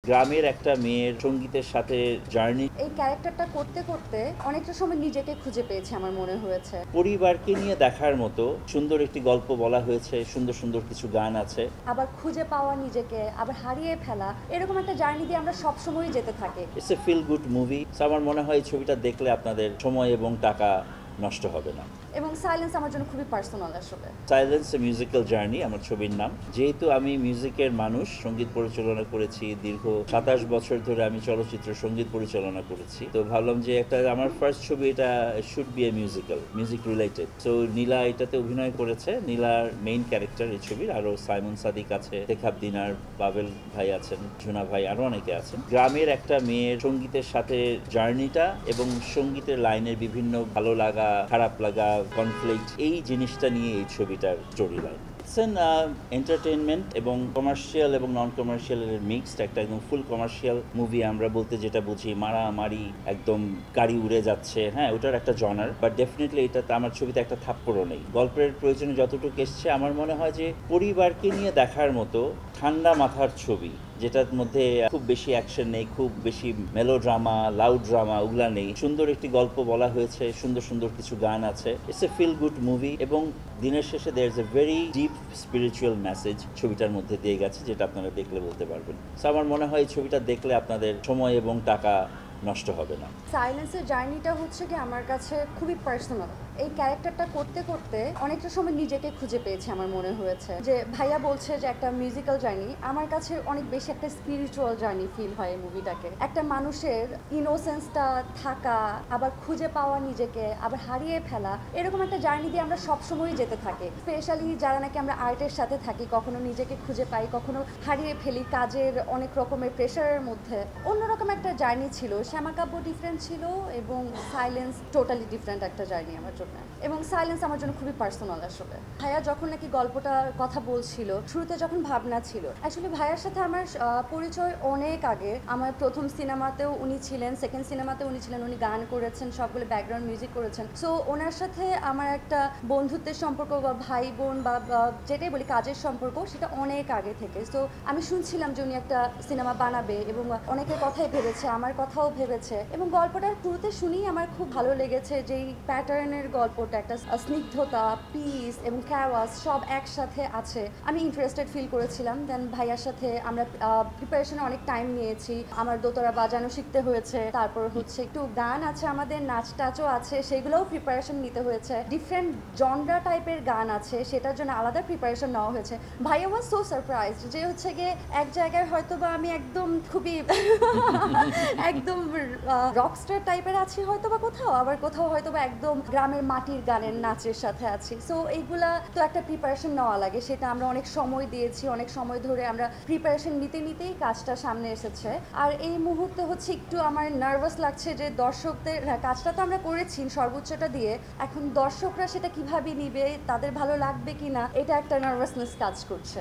গ্রামের একটা মেয়ের সঙ্গীতের সাথে জার্নি। এই ক্যারেক্টারটা করতে করতে অনেকটা সময় নিজেকে খুঁজে পেয়েছি আমার মনে হয়েছে। পরিবারকে নিয়ে দেখার মতো সুন্দর একটি গল্প বলা হয়েছে, সুন্দর সুন্দর কিছু গান আছে। আবার খুঁজে পাওয়া নিজেকে, আবার হারিয়ে ফেলা, এরকম একটা জার্নি দিয়ে আমরা সবসময়ই যেতে থাকি। It's a feel good movie. আমার মনে হয় এই ছবিটা দেখলে আপনাদের সময় এবং টাকা নষ্ট হবে না। এবং সাইলেন্স আমার জন্য খুবই পার্সোনাল আসলে। সাইলেন্স এ মিউজিক্যাল জার্নি আমার ছবির নাম। যেহেতু আমি মিউজিকের মানুষ, সঙ্গীত পরিচালনা করেছি দীর্ঘ 27 বছর ধরে, আমি চলচ্চিত্র সঙ্গীত পরিচালনা করেছি, তো ভাবলাম যে একটা আমার ফার্স্ট ছবি, এটা should be a musical, music related. So Nila এটাতে অভিনয় করেছে, নীলার মেইন ক্যারেক্টার এই ছবির। আরও সাইমন সাদিক আছে, শেখাব দিনার, বাবেল ভাই আছেন, ঝুনা ভাই, আরও অনেকে আছেন। গ্রামের একটা মেয়ের সঙ্গীতের সাথে জার্নিটা এবং সঙ্গীতের লাইনের বিভিন্ন ভালো লাগা, খারাপ লাগা, কনফ্লিক্ট, এই জিনিসটা নিয়ে এই ছবিটার স্টোরি লাইন। এন্টারটেইনমেন্ট এবং কমার্শিয়াল এবং নন কমার্শিয়ালের মিক্সড একটা একদম ফুল কমার্শিয়াল মুভি আমরা বলতে যেটা বুঝি, মারামারি, একদম গাড়ি উড়ে যাচ্ছে, হ্যাঁ ওটার একটা জনার। বাট ডেফিনেটলি এটাতে আমার ছবিতে একটা থাপ্পড়ও নেই। গল্পের প্রয়োজনে যতটুকু এসছে, আমার মনে হয় যে পরিবারকে নিয়ে দেখার মতো ঠান্ডা মাথার ছবি, যেটার মধ্যে খুব বেশি অ্যাকশন নেই, খুব বেশি মেলোড্রামা, লাউড ড্রামা ওগুলা নেই। সুন্দর একটি গল্প বলা হয়েছে, সুন্দর সুন্দর কিছু গান আছে। It's a feel good movie এবং দিনের শেষে there is a very deep spiritual message ছবিটার মধ্যে দিয়ে গেছে, যেটা আপনারা দেখলে বলতে পারবেন। সো আমার মনে হয় এই ছবিটা দেখলে আপনাদের সময় এবং টাকা নষ্ট হবে না। সাইলেন্সের জার্নিটা হচ্ছে কি আমার কাছে খুবই পার্সোনাল। এই ক্যারেক্টারটা করতে করতে অনেকটা সময় নিজেকে খুঁজে পেয়েছি আমার মনে হয়েছে। যে ভাইয়া বলছে যে একটা মিউজিক্যাল জার্নি, আমার কাছে অনেক বেশি একটা স্পিরিচুয়াল জার্নি ফিল হয় এই মুভিটাকে। একটা মানুষের ইনোসেন্সটা থাকা, আবার খুঁজে পাওয়া নিজেকে, আবার হারিয়ে ফেলা, এরকম একটা জার্নি দিয়ে আমরা সবসময়ই যেতে থাকি। স্পেশালি যারা নাকি আমরা আর্টের সাথে থাকি, কখনো নিজেকে খুঁজে পাই, কখনো হারিয়ে ফেলি কাজের অনেক রকমের প্রেশারের মধ্যে। অন্যরকম একটা জার্নি ছিল। শ্যামাকাব্য ডিফারেন্ট ছিল এবং সাইলেন্স টোটালি ডিফারেন্ট একটা জার্নি আমার জন্য। এবং সাইলেন্স আমার জন্য খুবই পার্সোনাল আসলে। ভাইয়া যখন নাকি গল্পটার কথা বলছিল, শুরুতে যখন ভাবনা ছিল, অ্যাকচুয়ালি ভাইয়ার সাথে আমার পরিচয় অনেক আগে। আমার প্রথম সিনেমাতেও উনি ছিলেন, সেকেন্ড সিনেমাতেও উনি ছিলেন, উনি গান করেছেন, সবগুলো ব্যাকগ্রাউন্ড মিউজিক করেছেন। সো ওনার সাথে আমার একটা বন্ধুত্বের সম্পর্ক বা ভাই বোন বা যেটাই বলি কাজের সম্পর্ক, সেটা অনেক আগে থেকে। সো আমি শুনছিলাম যে উনি একটা সিনেমা বানাবে এবং অনেকের কথাই ভেবেছে, আমার কথাও ভেবেছে। এবং গল্পটার শুরুতে শুনেই আমার খুব ভালো লেগেছে যে এই প্যাটার্নের গল্পটা, একটা স্নিগ্ধতা, পিস এবং ক্যাওয়াস সব একসাথে আছে। আমি ইন্টারেস্টেড ফিল করেছিলাম। দেন ভাইয়ার সাথে আমরা প্রিপারেশনে অনেক টাইম নিয়েছি। আমার দোতারা বাজানো শিখতে হয়েছে, তারপর হচ্ছে একটু গান আছে, আমাদের নাচ টাচও আছে, সেগুলোও প্রিপারেশন নিতে হয়েছে। ডিফারেন্ট জনরা টাইপের গান আছে, সেটার জন্য আলাদা প্রিপারেশন নেওয়া হয়েছে। ভাইয়া ওয়াজ সো সারপ্রাইজড যে হচ্ছে গিয়ে এক জায়গায় হয়তো বা আমি একদম খুবই একদম রকস্টার টাইপের আছি হয়তো বা কোথাও, আবার কোথাও হয়তো বা একদম গ্রামের মাটির গানের নাচের সাথে আছি। সো এইগুলা তো একটা প্রিপারেশন নেওয়া লাগে, সেটা আমরা অনেক সময় দিয়েছি, অনেক সময় ধরে আমরা প্রিপারেশন নিতে নিতেই কাজটা সামনে এসেছে। আর এই মুহূর্তে হচ্ছে একটু আমার নার্ভাস লাগছে যে দর্শকদের, কাজটা তো আমরা করেছি সর্বোচ্চটা দিয়ে, এখন দর্শকরা সেটা কিভাবে নিবে, তাদের ভালো লাগবে কিনা, এটা একটা নার্ভাসনেস কাজ করছে।